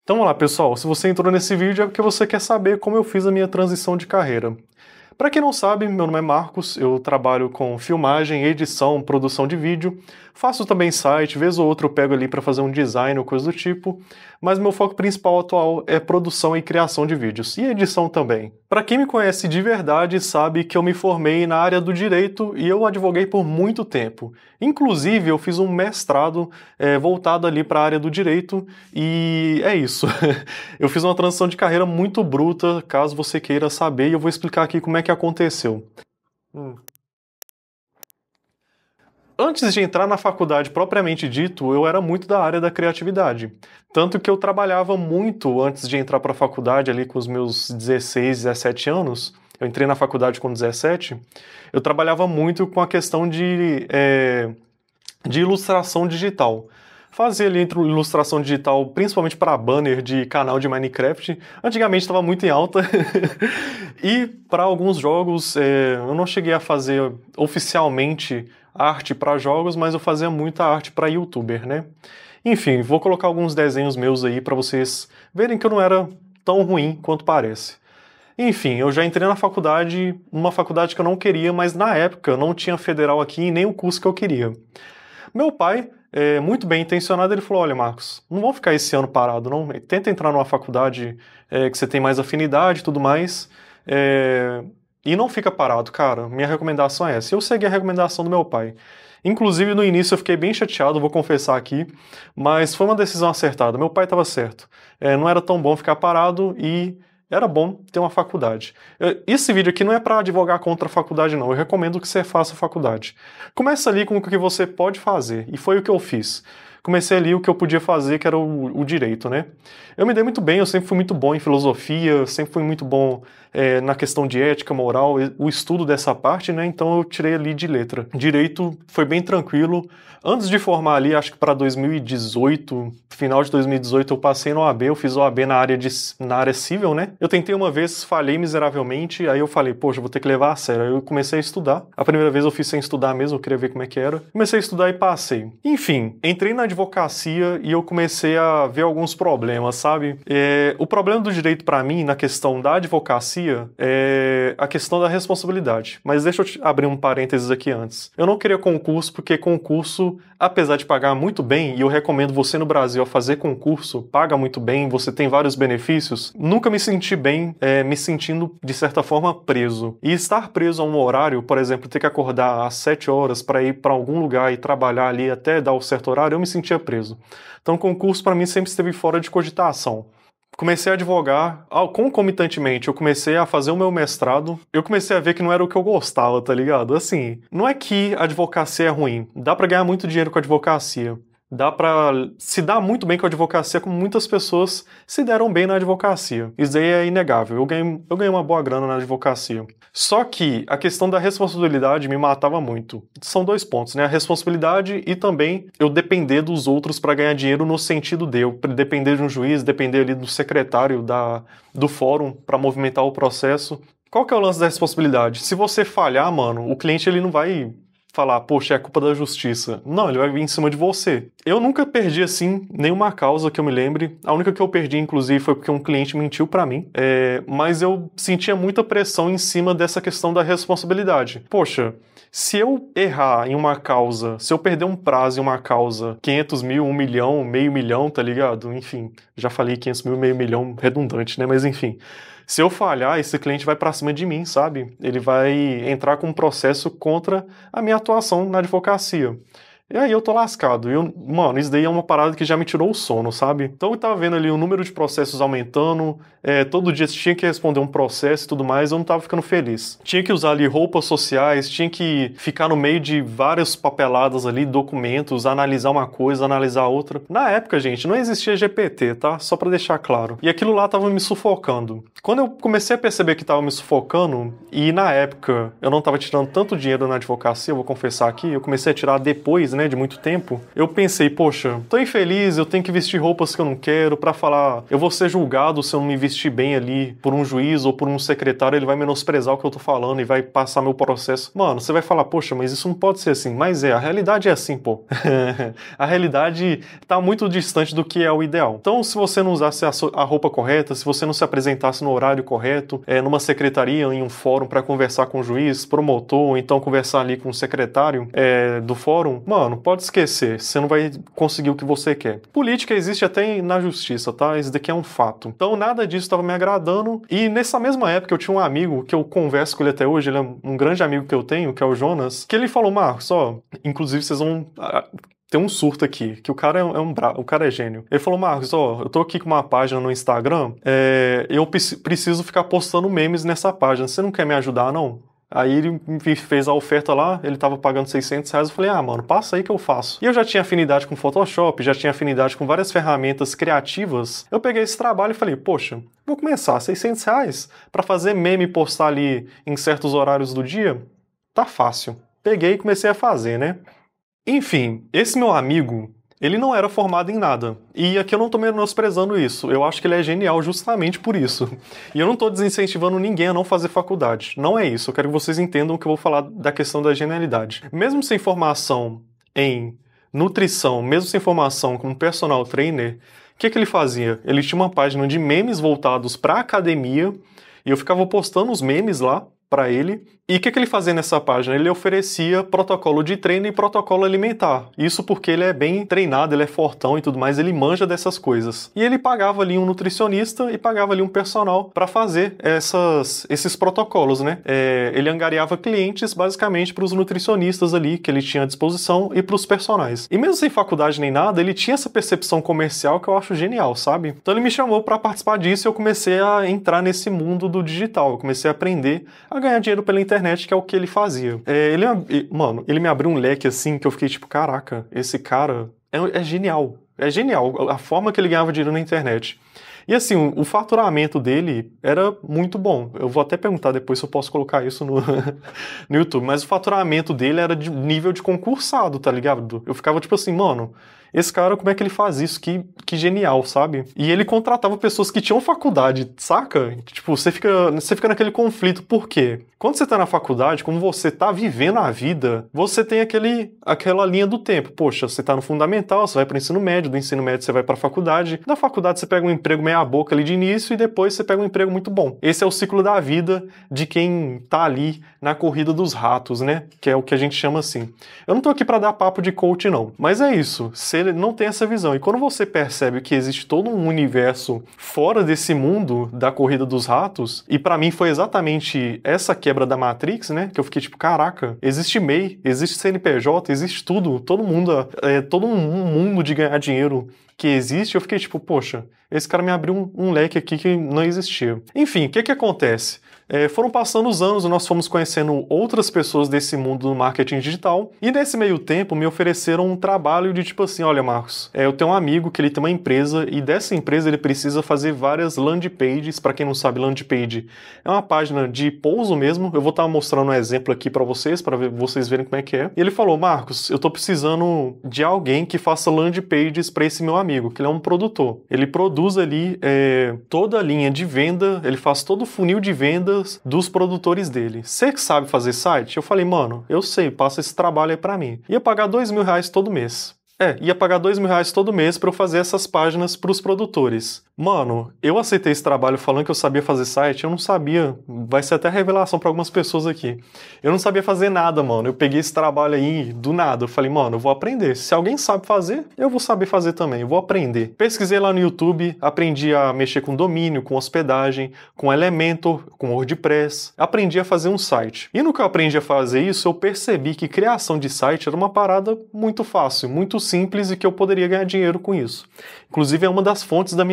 Então vamos lá, pessoal. Se você entrou nesse vídeo é porque você quer saber como eu fiz a minha transição de carreira. Para quem não sabe, meu nome é Marcos, eu trabalho com filmagem, edição, produção de vídeo, faço também site, vez ou outra eu pego ali para fazer um design ou coisa do tipo, mas meu foco principal atual é produção e criação de vídeos, e edição também. Para quem me conhece de verdade sabe que eu me formei na área do direito e eu advoguei por muito tempo. Inclusive eu fiz um mestrado voltado ali para a área do direito e é isso. Eu fiz uma transição de carreira muito bruta, caso você queira saber, e eu vou explicar aqui como é que aconteceu. Antes de entrar na faculdade propriamente dito, eu era muito da área da criatividade. Tanto que eu trabalhava muito antes de entrar para a faculdade, ali com os meus 16, 17 anos. Eu entrei na faculdade com 17. Eu trabalhava muito com a questão de ilustração digital. Fazia ali ilustração digital, principalmente para banner de canal de Minecraft. Antigamente estava muito em alta. E para alguns jogos, eu não cheguei a fazer oficialmente arte para jogos, mas eu fazia muita arte para youtuber, né? Enfim, vou colocar alguns desenhos meus aí para vocês verem que eu não era tão ruim quanto parece. Enfim, eu já entrei na faculdade, uma faculdade que eu não queria, mas na época não tinha federal aqui e nem o curso que eu queria. Meu pai, muito bem intencionado, ele falou: olha, Marcos, não vão ficar esse ano parado, não. Tenta entrar numa faculdade que você tem mais afinidade e tudo mais. E não fica parado, cara. Minha recomendação é essa. Eu segui a recomendação do meu pai. Inclusive, no início eu fiquei bem chateado, vou confessar aqui, mas foi uma decisão acertada. Meu pai estava certo. Não era tão bom ficar parado e era bom ter uma faculdade. Esse vídeo aqui não é para advogar contra a faculdade, não. Eu recomendo que você faça a faculdade. Começa ali com o que você pode fazer, e foi o que eu fiz. Comecei ali o que eu podia fazer, que era o direito, né? Eu me dei muito bem, eu sempre fui muito bom em filosofia, sempre fui muito bom na questão de ética, moral, o estudo dessa parte, né? Então eu tirei ali de letra. Direito foi bem tranquilo. Antes de formar ali, acho que para 2018, final de 2018, eu passei no OAB, eu fiz OAB na área civil, né? Eu tentei uma vez, falhei miseravelmente, aí eu falei, poxa, vou ter que levar a sério. Aí eu comecei a estudar. A primeira vez eu fiz sem estudar mesmo, eu queria ver como é que era. Comecei a estudar e passei. Enfim, entrei na advocacia e eu comecei a ver alguns problemas, sabe? O problema do direito para mim, na questão da advocacia, é a questão da responsabilidade. Mas deixa eu abrir um parênteses aqui antes. Eu não queria concurso porque concurso, apesar de pagar muito bem, e eu recomendo você no Brasil a fazer concurso, paga muito bem, você tem vários benefícios, nunca me senti bem me sentindo, de certa forma, preso. E estar preso a um horário, por exemplo, ter que acordar às 7 horas para ir para algum lugar e trabalhar ali até dar o certo horário, eu me sentia preso. Então, concurso para mim sempre esteve fora de cogitação. Comecei a advogar, concomitantemente eu comecei a fazer o meu mestrado, eu comecei a ver que não era o que eu gostava, tá ligado? Assim, não é que a advocacia é ruim, dá pra ganhar muito dinheiro com a advocacia, dá pra se dar muito bem com a advocacia, como muitas pessoas se deram bem na advocacia. Isso aí é inegável, eu ganhei uma boa grana na advocacia. Só que a questão da responsabilidade me matava muito. São dois pontos, né? A responsabilidade e também eu depender dos outros para ganhar dinheiro no sentido de eu depender de um juiz, depender ali do secretário do fórum para movimentar o processo. Qual que é o lance da responsabilidade? Se você falhar, mano, o cliente ele não vai falar, poxa, é culpa da justiça. Não, ele vai vir em cima de você. Eu nunca perdi, assim, nenhuma causa que eu me lembre. A única que eu perdi, inclusive, foi porque um cliente mentiu pra mim. Mas eu sentia muita pressão em cima dessa questão da responsabilidade. Poxa, se eu errar em uma causa, se eu perder um prazo em uma causa, 500 mil, 1 milhão, meio milhão, tá ligado? Enfim, já falei 500 mil, meio milhão, redundante, né? Mas enfim. Se eu falhar, esse cliente vai pra cima de mim, sabe? Ele vai entrar com um processo contra a minha atuação na advocacia. E aí eu tô lascado. Mano, isso daí é uma parada que já me tirou o sono, sabe? Então eu tava vendo ali o número de processos aumentando, todo dia tinha que responder um processo e tudo mais, eu não tava ficando feliz. Tinha que usar ali roupas sociais, tinha que ficar no meio de várias papeladas ali, documentos, analisar uma coisa, analisar outra. Na época, gente, não existia GPT, tá? Só pra deixar claro. E aquilo lá tava me sufocando. Quando eu comecei a perceber que tava me sufocando, e na época eu não tava tirando tanto dinheiro na advocacia, eu vou confessar aqui, eu comecei a tirar depois, né? né, de muito tempo, eu pensei, poxa, tô infeliz, eu tenho que vestir roupas que eu não quero pra falar, eu vou ser julgado se eu não me vestir bem ali por um juiz ou por um secretário, ele vai menosprezar o que eu tô falando e vai passar meu processo. Mano, você vai falar, poxa, mas isso não pode ser assim. Mas a realidade é assim, pô. A realidade tá muito distante do que é o ideal. Então, se você não usasse a roupa correta, se você não se apresentasse no horário correto, numa secretaria, em um fórum para conversar com o juiz, promotor, ou então conversar ali com o secretário do fórum, mano, pode esquecer, você não vai conseguir o que você quer. Política existe até na justiça, tá? Isso daqui é um fato. Então, nada disso estava me agradando, e nessa mesma época eu tinha um amigo que eu converso com ele até hoje, ele é um grande amigo que eu tenho, que é o Jonas, que ele falou, Marcos, ó, inclusive vocês vão... Tem um surto aqui, que o cara o cara é gênio. Ele falou, Marcos, ó, eu tô aqui com uma página no Instagram, eu preciso ficar postando memes nessa página, você não quer me ajudar, não? Aí ele me fez a oferta lá, ele tava pagando R$600, eu falei, mano, passa aí que eu faço. E eu já tinha afinidade com Photoshop, já tinha afinidade com várias ferramentas criativas. Eu peguei esse trabalho e falei, poxa, vou começar, R$600 pra fazer meme e postar ali em certos horários do dia? Tá fácil. Peguei e comecei a fazer, né? Enfim, esse meu amigo, ele não era formado em nada. E aqui eu não tô menosprezando isso. Eu acho que ele é genial justamente por isso. E eu não tô desincentivando ninguém a não fazer faculdade. Não é isso. Eu quero que vocês entendam que eu vou falar da questão da genialidade. Mesmo sem formação em nutrição, mesmo sem formação como personal trainer, o que ele fazia? Ele tinha uma página de memes voltados para academia e eu ficava postando os memes lá para ele. E o que ele fazia nessa página? Ele oferecia protocolo de treino e protocolo alimentar. Isso porque ele é bem treinado, ele é fortão e tudo mais, ele manja dessas coisas. E ele pagava ali um nutricionista e pagava ali um personal para fazer esses protocolos, né? Ele angariava clientes basicamente para os nutricionistas ali que ele tinha à disposição e para os personagens. E mesmo sem faculdade nem nada, ele tinha essa percepção comercial que eu acho genial, sabe? Então ele me chamou para participar disso e eu comecei a entrar nesse mundo do digital. Eu comecei a aprender a ganhar dinheiro pela internet, que é o que ele fazia. Ele me abriu um leque assim que eu fiquei tipo, caraca, esse cara é genial. É genial a forma que ele ganhava dinheiro na internet. E assim, o faturamento dele era muito bom. Eu vou até perguntar depois se eu posso colocar isso no YouTube, mas o faturamento dele era de nível de concursado, tá ligado? Eu ficava tipo assim, mano, esse cara, como é que ele faz isso? Que genial, sabe? E ele contratava pessoas que tinham faculdade, saca? Tipo, você fica naquele conflito. Por quê? Quando você tá na faculdade, como você tá vivendo a vida, você tem aquela linha do tempo. Poxa, você tá no fundamental, você vai pro ensino médio, do ensino médio você vai pra faculdade. Na faculdade você pega um emprego meia boca ali de início e depois você pega um emprego muito bom. Esse é o ciclo da vida de quem tá ali na corrida dos ratos, né? Que é o que a gente chama assim. Eu não tô aqui pra dar papo de coach, não. Mas é isso. Você não tem essa visão. E quando você percebe que existe todo um universo fora desse mundo da corrida dos ratos, e pra mim foi exatamente essa quebra da Matrix, né? Que eu fiquei tipo, caraca, existe MEI, existe CNPJ, existe tudo, todo um mundo de ganhar dinheiro que existe. Eu fiquei tipo, poxa, esse cara me abriu um leque aqui que não existia. Enfim, o que acontece? Foram passando os anos, nós fomos conhecendo outras pessoas desse mundo do marketing digital, e nesse meio tempo me ofereceram um trabalho de tipo assim, olha Marcos, eu tenho um amigo que ele tem uma empresa, e dessa empresa ele precisa fazer várias landing pages. Para quem não sabe, landing page é uma página de pouso mesmo. Eu vou estar mostrando um exemplo aqui para vocês vocês verem como é que é. E ele falou, Marcos, eu tô precisando de alguém que faça landing pages para esse meu amigo, que ele é um produtor. Ele produz ali toda a linha de venda, ele faz todo o funil de vendas dos produtores dele. Você que sabe fazer site? Eu falei, mano, eu sei, passa esse trabalho aí pra mim. Ia pagar R$2.000 todo mês. Ia pagar R$2.000 todo mês pra eu fazer essas páginas pros produtores. Mano, eu aceitei esse trabalho falando que eu sabia fazer site, eu não sabia. Vai ser até revelação pra algumas pessoas aqui. Eu não sabia fazer nada, mano. Eu peguei esse trabalho aí do nada. Eu falei, mano, eu vou aprender. Se alguém sabe fazer, eu vou saber fazer também. Eu vou aprender. Pesquisei lá no YouTube, aprendi a mexer com domínio, com hospedagem, com Elementor, com WordPress. Aprendi a fazer um site. E no que eu aprendi a fazer isso, eu percebi que criação de site era uma parada muito fácil, muito simples e que eu poderia ganhar dinheiro com isso. Inclusive é uma das fontes da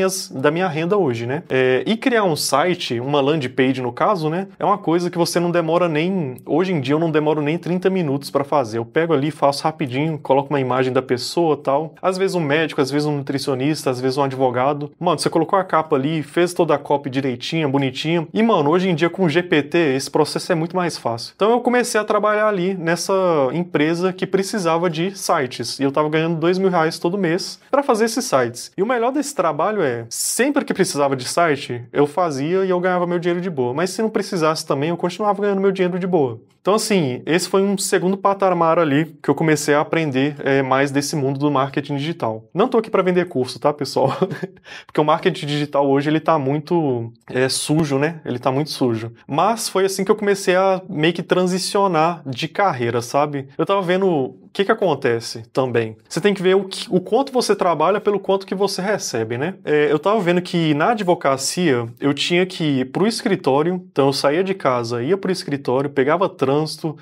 minha renda hoje, né? E criar um site, uma landing page no caso, né? É uma coisa que você não demora nem... Hoje em dia eu não demoro nem 30 minutos para fazer. Eu pego ali, faço rapidinho, coloco uma imagem da pessoa e tal. Às vezes um médico, às vezes um nutricionista, às vezes um advogado. Mano, você colocou a capa ali, fez toda a copy direitinha, bonitinha. E, mano, hoje em dia com o GPT, esse processo é muito mais fácil. Então eu comecei a trabalhar ali nessa empresa que precisava de sites. E eu tava ganhando R$2.000 todo mês para fazer esses sites. E o melhor desse trabalho é, sempre que precisava de site, eu fazia e eu ganhava meu dinheiro de boa. Mas se não precisasse também, eu continuava ganhando meu dinheiro de boa. Então, assim, esse foi um segundo patamar ali que eu comecei a aprender mais desse mundo do marketing digital. Não tô aqui para vender curso, tá, pessoal? Porque o marketing digital hoje, ele tá muito sujo, né? Ele tá muito sujo. Mas foi assim que eu comecei a meio que transicionar de carreira, sabe? Eu tava vendo o que acontece também. Você tem que ver o quanto você trabalha pelo quanto que você recebe, né? Eu tava vendo que na advocacia eu tinha que ir pro escritório, então eu saía de casa, ia pro escritório, pegava trânsito,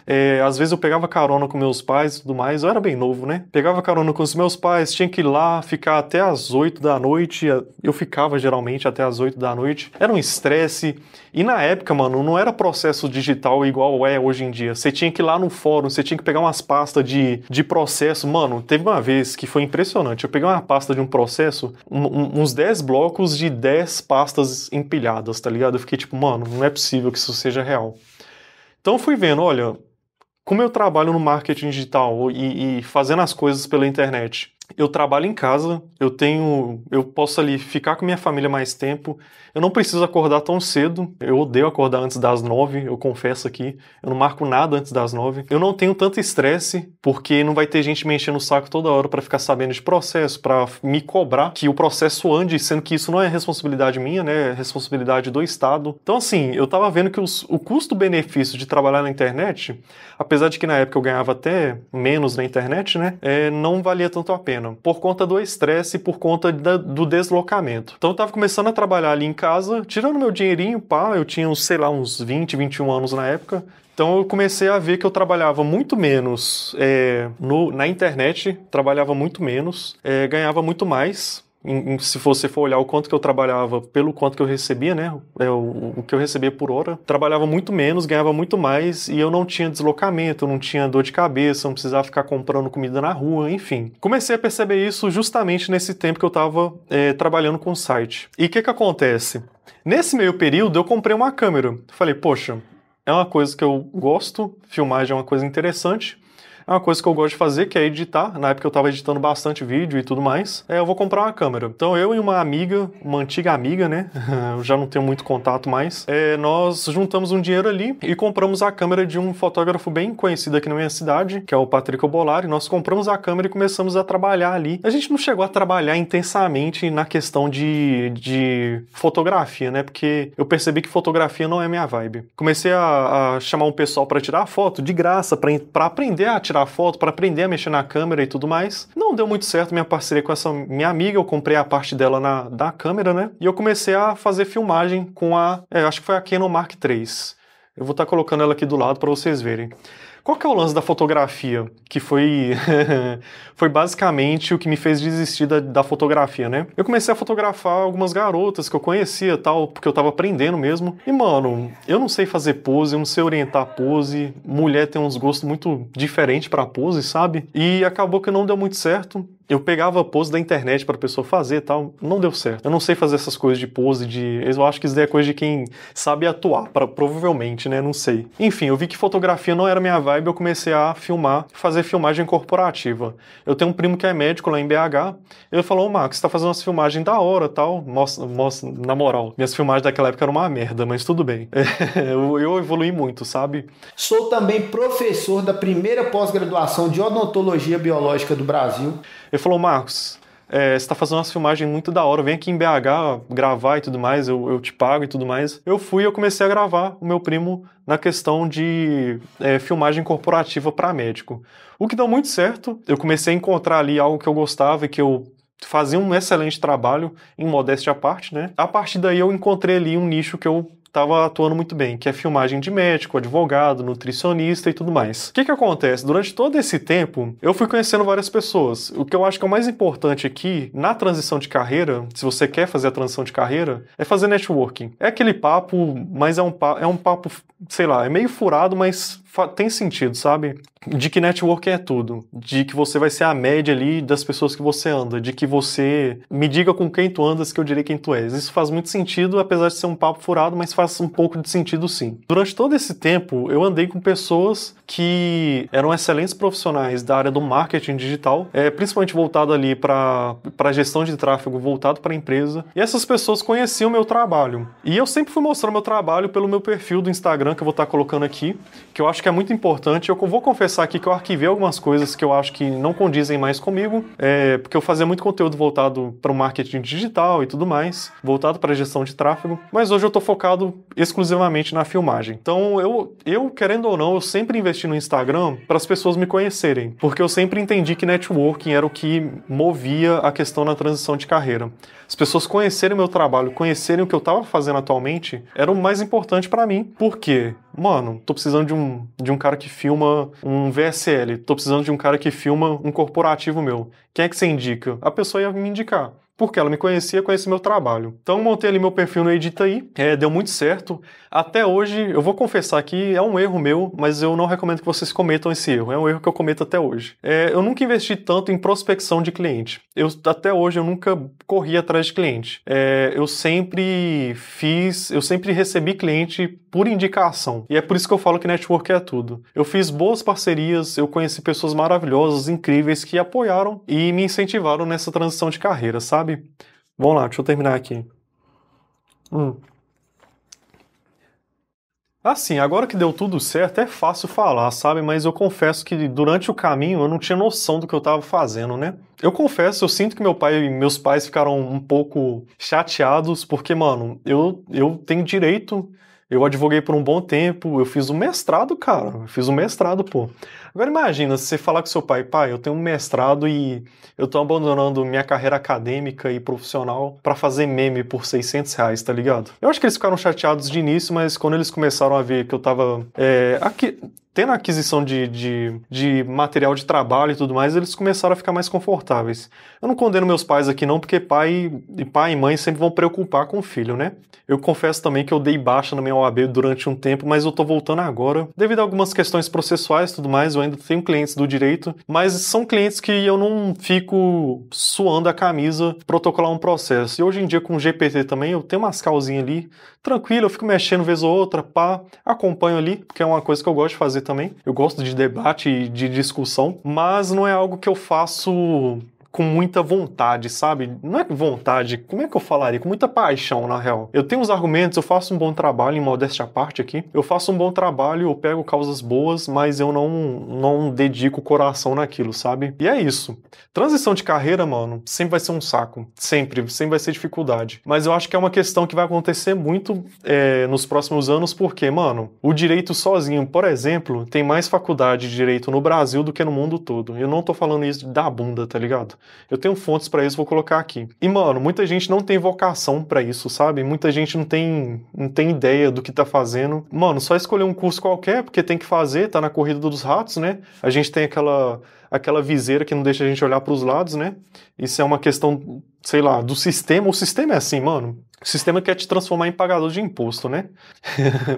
às vezes eu pegava carona com meus pais e tudo mais, eu era bem novo, né? Pegava carona com os meus pais, tinha que ir lá, ficar até as 8 da noite, eu ficava geralmente até as 8 da noite, era um estresse, e na época, mano, não era processo digital igual é hoje em dia, você tinha que ir lá no fórum, você tinha que pegar umas pastas de processo, mano, teve uma vez que foi impressionante, eu peguei uma pasta de um processo, uns 10 blocos de 10 pastas empilhadas, tá ligado? Eu fiquei tipo, mano, não é possível que isso seja real. Então eu fui vendo, olha, como eu trabalho no marketing digital e fazendo as coisas pela internet, eu trabalho em casa, eu posso ali ficar com minha família mais tempo, eu não preciso acordar tão cedo, eu odeio acordar antes das 9, eu confesso aqui, eu não marco nada antes das 9, eu não tenho tanto estresse, porque não vai ter gente me enchendo o saco toda hora para ficar sabendo de processo, para me cobrar que o processo ande, sendo que isso não é responsabilidade minha, né, é responsabilidade do Estado. Então assim, eu tava vendo que o custo-benefício de trabalhar na internet, apesar de que na época eu ganhava até menos na internet, né, não valia tanto a pena, por conta do estresse e por conta do deslocamento. Então eu tava começando a trabalhar ali em casa, tirando meu dinheirinho, pá, eu tinha uns 20, 21 anos na época. Então eu comecei a ver que eu trabalhava muito menos na internet, trabalhava muito menos, ganhava muito mais. Se você for olhar o quanto que eu trabalhava pelo quanto que eu recebia, né, o que eu recebia por hora, trabalhava muito menos, ganhava muito mais e eu não tinha deslocamento, eu não tinha dor de cabeça, não precisava ficar comprando comida na rua, enfim. Comecei a perceber isso justamente nesse tempo que eu estava trabalhando com o site. E o que acontece? Nesse meio período eu comprei uma câmera. Falei, poxa, é uma coisa que eu gosto, filmagem é uma coisa interessante. É uma coisa que eu gosto de fazer, que é editar. Na época eu estava editando bastante vídeo e tudo mais. Eu vou comprar uma câmera. Então eu e uma amiga, uma antiga amiga, né? Eu já não tenho muito contato mais. Nós juntamos um dinheiro ali e compramos a câmera de um fotógrafo bem conhecido aqui na minha cidade, que é o Patrick Obolari. Nós compramos a câmera e começamos a trabalhar ali. A gente não chegou a trabalhar intensamente na questão de fotografia, né? Porque eu percebi que fotografia não é minha vibe. Comecei a chamar um pessoal para tirar foto de graça, para aprender a tirar foto, para aprender a mexer na câmera e tudo mais. Não deu muito certo minha parceria com essa minha amiga, eu comprei a parte dela da câmera, né? E eu comecei a fazer filmagem com acho que foi a Canon Mark III. Eu vou estar colocando ela aqui do lado para vocês verem. Qual que é o lance da fotografia? Que foi foi basicamente o que me fez desistir da fotografia, né? Eu comecei a fotografar algumas garotas que eu conhecia e tal, porque eu tava aprendendo mesmo. E, mano, eu não sei fazer pose, eu não sei orientar pose. Mulher tem uns gostos muito diferentes pra pose, sabe? E acabou que não deu muito certo. Eu pegava pose da internet pra pessoa fazer e tal, não deu certo. Eu não sei fazer essas coisas de pose, eu acho que isso daí é coisa de quem sabe atuar, provavelmente, né? Não sei. Enfim, eu vi que fotografia não era minha vibe, eu comecei a fazer filmagem corporativa. Eu tenho um primo que é médico lá em BH, ele falou, Max, você tá fazendo umas filmagens da hora e tal, mostra, na moral, minhas filmagens daquela época eram uma merda, mas tudo bem. Eu evolui muito, sabe? Sou também professor da primeira pós-graduação de odontologia biológica do Brasil. Ele falou, Marcos, você tá fazendo umas filmagens muito da hora, vem aqui em BH gravar e tudo mais, eu te pago e tudo mais. Eu fui e eu comecei a gravar o meu primo na questão de filmagem corporativa para médico. O que deu muito certo, eu comecei a encontrar ali algo que eu gostava e que eu fazia um excelente trabalho, em modéstia à parte, né? A partir daí eu encontrei ali um nicho que eu estava atuando muito bem, que é filmagem de médico, advogado, nutricionista e tudo mais. O que acontece? Durante todo esse tempo, eu fui conhecendo várias pessoas. O que eu acho que é o mais importante aqui, na transição de carreira, se você quer fazer a transição de carreira, é fazer networking. É aquele papo, mas é um papo, sei lá, é meio furado, mas tem sentido, sabe? De que networking é tudo. De que você vai ser a média ali das pessoas que você anda. De que você me diga com quem tu andas que eu direi quem tu és. Isso faz muito sentido, apesar de ser um papo furado, mas faz um pouco de sentido sim. Durante todo esse tempo, eu andei com pessoas que eram excelentes profissionais da área do marketing digital, principalmente voltado ali para gestão de tráfego, voltado para a empresa. E essas pessoas conheciam o meu trabalho. E eu sempre fui mostrando meu trabalho pelo meu perfil do Instagram, que eu vou estar colocando aqui, que eu acho que é muito importante. Eu vou confessar aqui que eu arquivei algumas coisas que eu acho que não condizem mais comigo, porque eu fazia muito conteúdo voltado para o marketing digital e tudo mais, voltado para a gestão de tráfego, mas hoje eu estou focado exclusivamente na filmagem. Então, eu querendo ou não, eu sempre investi no Instagram para as pessoas me conhecerem, porque eu sempre entendi que networking era o que movia a questão na transição de carreira. As pessoas conhecerem o meu trabalho, conhecerem o que eu estava fazendo atualmente, era o mais importante para mim, porque, mano, tô precisando de um cara que filma um VSL, tô precisando de um cara que filma um corporativo meu. Quem é que você indica? A pessoa ia me indicar. Porque ela me conhecia, conhecia meu trabalho. Então, montei ali meu perfil no Editaí, deu muito certo. Até hoje, eu vou confessar que é um erro meu, mas eu não recomendo que vocês cometam esse erro. É um erro que eu cometo até hoje. Eu nunca investi tanto em prospecção de cliente. Até hoje, eu nunca corri atrás de cliente. Eu sempre recebi cliente por indicação. E é por isso que eu falo que network é tudo. Eu fiz boas parcerias, eu conheci pessoas maravilhosas, incríveis, que apoiaram e me incentivaram nessa transição de carreira, sabe? Vamos lá, deixa eu terminar aqui. Assim, agora que deu tudo certo, é fácil falar, sabe? Mas eu confesso que durante o caminho eu não tinha noção do que eu estava fazendo, né? Eu confesso, eu sinto que meu pai e meus pais ficaram um pouco chateados, porque, mano, eu tenho direito, eu advoguei por um bom tempo, eu fiz um mestrado, cara. Eu fiz um mestrado, pô. Agora imagina, se você falar com seu pai, eu tenho um mestrado e eu tô abandonando minha carreira acadêmica e profissional pra fazer meme por R$600, tá ligado? Eu acho que eles ficaram chateados de início, mas quando eles começaram a ver que eu tava tendo a aquisição de material de trabalho e tudo mais, eles começaram a ficar mais confortáveis. Eu não condeno meus pais aqui não, porque pai e mãe sempre vão preocupar com o filho, né? Eu confesso também que eu dei baixa na minha OAB durante um tempo, mas eu tô voltando agora. Devido a algumas questões processuais e tudo mais, eu ainda tenho clientes do direito, mas são clientes que eu não fico suando a camisa protocolar um processo. E hoje em dia com o GPT também, eu tenho umas causinhas ali, tranquilo, eu fico mexendo vez ou outra, acompanho ali, porque é uma coisa que eu gosto de fazer também. Eu gosto de debate e de discussão, mas não é algo que eu faço com muita vontade, sabe? Não é vontade, como é que eu falaria? Com muita paixão, na real. Eu tenho os argumentos, eu faço um bom trabalho, em modéstia à parte aqui. Eu faço um bom trabalho, eu pego causas boas, mas eu não dedico o coração naquilo, sabe? E é isso. Transição de carreira, mano, sempre vai ser um saco. Sempre vai ser dificuldade. Mas eu acho que é uma questão que vai acontecer muito nos próximos anos, porque, mano, o direito sozinho, por exemplo, tem mais faculdade de direito no Brasil do que no mundo todo. Eu não tô falando isso da bunda, tá ligado? Eu tenho fontes pra isso, vou colocar aqui. E, mano, muita gente não tem vocação pra isso, sabe? Muita gente não tem ideia do que tá fazendo. Mano, só escolher um curso qualquer, porque tem que fazer, tá na corrida dos ratos, né? A gente tem aquela viseira que não deixa a gente olhar pros lados, né? Isso é uma questão, sei lá, do sistema. O sistema é assim, mano. O sistema quer te transformar em pagador de imposto, né?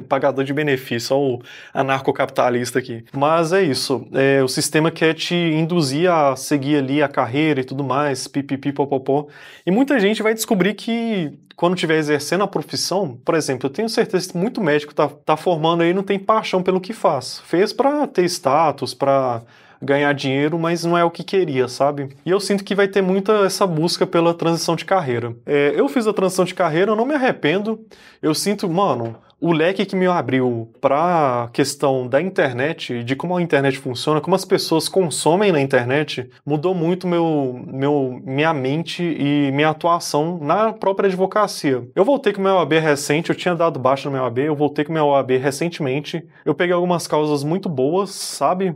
Pagador de benefício, ó, o anarcocapitalista aqui. Mas é isso. O sistema quer te induzir a seguir ali a carreira e tudo mais, pipipi, popopó. E muita gente vai descobrir que quando estiver exercendo a profissão, por exemplo, eu tenho certeza que muito médico tá formando aí e não tem paixão pelo que faz. Fez pra ter status, pra ganhar dinheiro, mas não é o que queria, sabe? E eu sinto que vai ter muita essa busca pela transição de carreira. Eu fiz a transição de carreira, eu não me arrependo. Eu sinto, mano, o leque que me abriu pra questão da internet, de como a internet funciona, como as pessoas consomem na internet, mudou muito minha mente e minha atuação na própria advocacia. Eu voltei com o meu OAB recente, eu tinha dado baixa no meu OAB, eu voltei com o meu OAB recentemente, eu peguei algumas causas muito boas, sabe?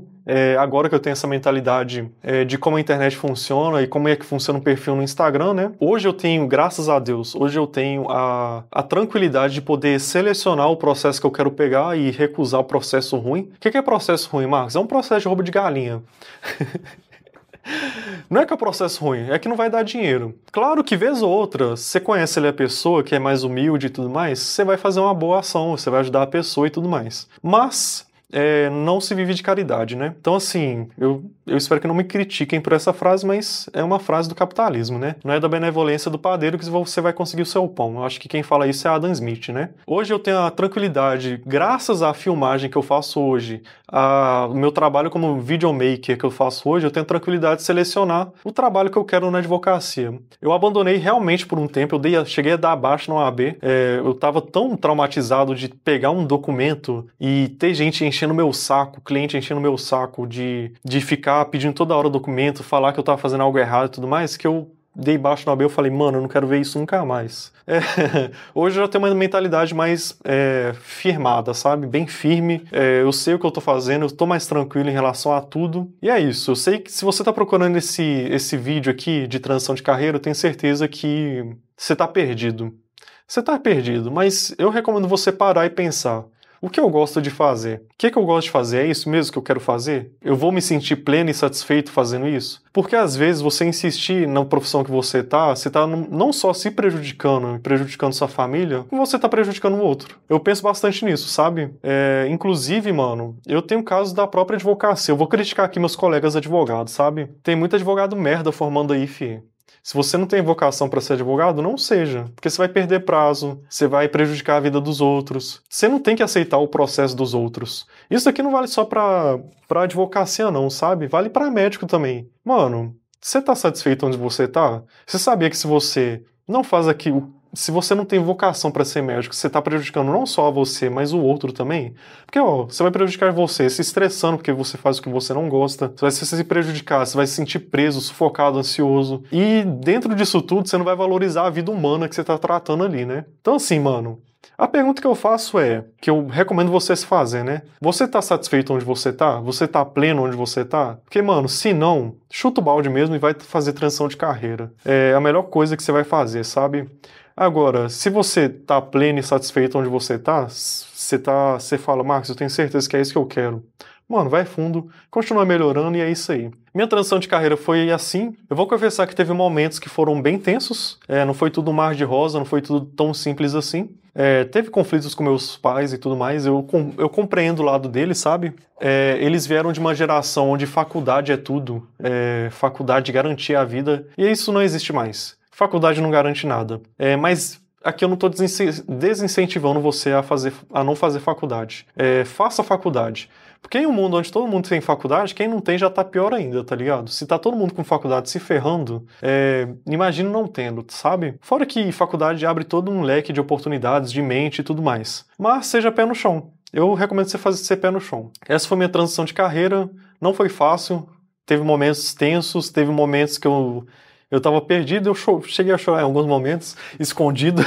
agora que eu tenho essa mentalidade de como a internet funciona e como é que funciona um perfil no Instagram, né? Hoje eu tenho, graças a Deus, hoje eu tenho a tranquilidade de poder selecionar o processo que eu quero pegar e recusar o processo ruim. O que é processo ruim, Marcos? É um processo de roubo de galinha. Não é que é um processo ruim, é que não vai dar dinheiro. Claro que, vez ou outra, você conhece ali a pessoa que é mais humilde e tudo mais, você vai fazer uma boa ação, você vai ajudar a pessoa e tudo mais. Mas não se vive de caridade, né? Então, assim, eu espero que não me critiquem por essa frase, mas é uma frase do capitalismo, né? Não é da benevolência do padeiro que você vai conseguir o seu pão. Eu acho que quem fala isso é Adam Smith, né? Hoje eu tenho a tranquilidade, graças à filmagem que eu faço hoje, o meu trabalho como videomaker que eu faço hoje, eu tenho a tranquilidade de selecionar o trabalho que eu quero na advocacia. Eu abandonei realmente por um tempo, cheguei a dar abaixo no OAB, eu tava tão traumatizado de pegar um documento e ter gente enchendo meu saco, cliente enchendo meu saco de ficar pedindo toda hora o documento, falar que eu tava fazendo algo errado e tudo mais, que eu dei baixo no AB, eu falei, mano, eu não quero ver isso nunca mais. Hoje eu já tenho uma mentalidade mais firmada, sabe? Bem firme, eu sei o que eu tô fazendo, eu tô mais tranquilo em relação a tudo. E é isso, eu sei que se você tá procurando esse vídeo aqui de transição de carreira, eu tenho certeza que você tá perdido. Você tá perdido, mas eu recomendo você parar e pensar. O que eu gosto de fazer? O que eu gosto de fazer? É isso mesmo que eu quero fazer? Eu vou me sentir pleno e satisfeito fazendo isso? Porque às vezes você insistir na profissão que você tá não só se prejudicando, prejudicando sua família, como você tá prejudicando o outro. Eu penso bastante nisso, sabe? Inclusive, mano, eu tenho casos da própria advocacia. Eu vou criticar aqui meus colegas advogados, sabe? Tem muito advogado merda formando aí, fi. Se você não tem vocação para ser advogado, não seja, porque você vai perder prazo, você vai prejudicar a vida dos outros. Você não tem que aceitar o processo dos outros. Isso aqui não vale só para advocacia não, sabe? Vale para médico também. Mano, você tá satisfeito onde você tá? Você sabia que se você não faz aquilo, se você não tem vocação para ser médico, você tá prejudicando não só a você, mas o outro também? Porque, você vai prejudicar você se estressando porque você faz o que você não gosta, você vai se prejudicar, você vai se sentir preso, sufocado, ansioso. E dentro disso tudo, você não vai valorizar a vida humana que você tá tratando ali, né? Então, assim, mano, a pergunta que eu faço que eu recomendo você se fazer, né? Você tá satisfeito onde você tá? Você tá pleno onde você tá? Porque, mano, se não, chuta o balde mesmo e vai fazer transição de carreira. É a melhor coisa que você vai fazer, sabe? Agora, se você tá pleno e satisfeito onde você tá, você fala, Marcos, eu tenho certeza que é isso que eu quero. Mano, vai fundo, continua melhorando e é isso aí. Minha transição de carreira foi assim. Eu vou confessar que teve momentos que foram bem tensos. Não foi tudo um mar de rosa, não foi tudo tão simples assim. Teve conflitos com meus pais e tudo mais. Eu compreendo o lado deles, sabe? Eles vieram de uma geração onde faculdade é tudo. Faculdade garantia a vida. E isso não existe mais. Faculdade não garante nada. Mas aqui eu não estou desincentivando você a não fazer faculdade. Faça faculdade. Porque em um mundo onde todo mundo tem faculdade, quem não tem já tá pior ainda, tá ligado? Se tá todo mundo com faculdade se ferrando, imagina não tendo, sabe? Fora que faculdade abre todo um leque de oportunidades, de mente e tudo mais. Mas seja pé no chão. Eu recomendo você ser pé no chão. Essa foi minha transição de carreira. Não foi fácil. Teve momentos tensos, teve momentos que eu tava perdido, eu cheguei a chorar em alguns momentos, escondido.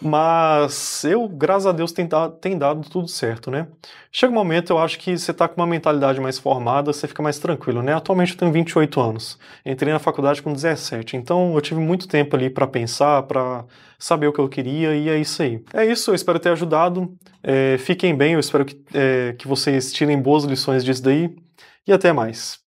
Mas graças a Deus, tem dado tudo certo, né? Chega um momento, eu acho que você tá com uma mentalidade mais formada, você fica mais tranquilo, né? Atualmente eu tenho 28 anos, entrei na faculdade com 17, então eu tive muito tempo ali pra pensar, pra saber o que eu queria, e é isso aí. É isso, eu espero ter ajudado, fiquem bem, eu espero que vocês tirem boas lições disso daí, e até mais.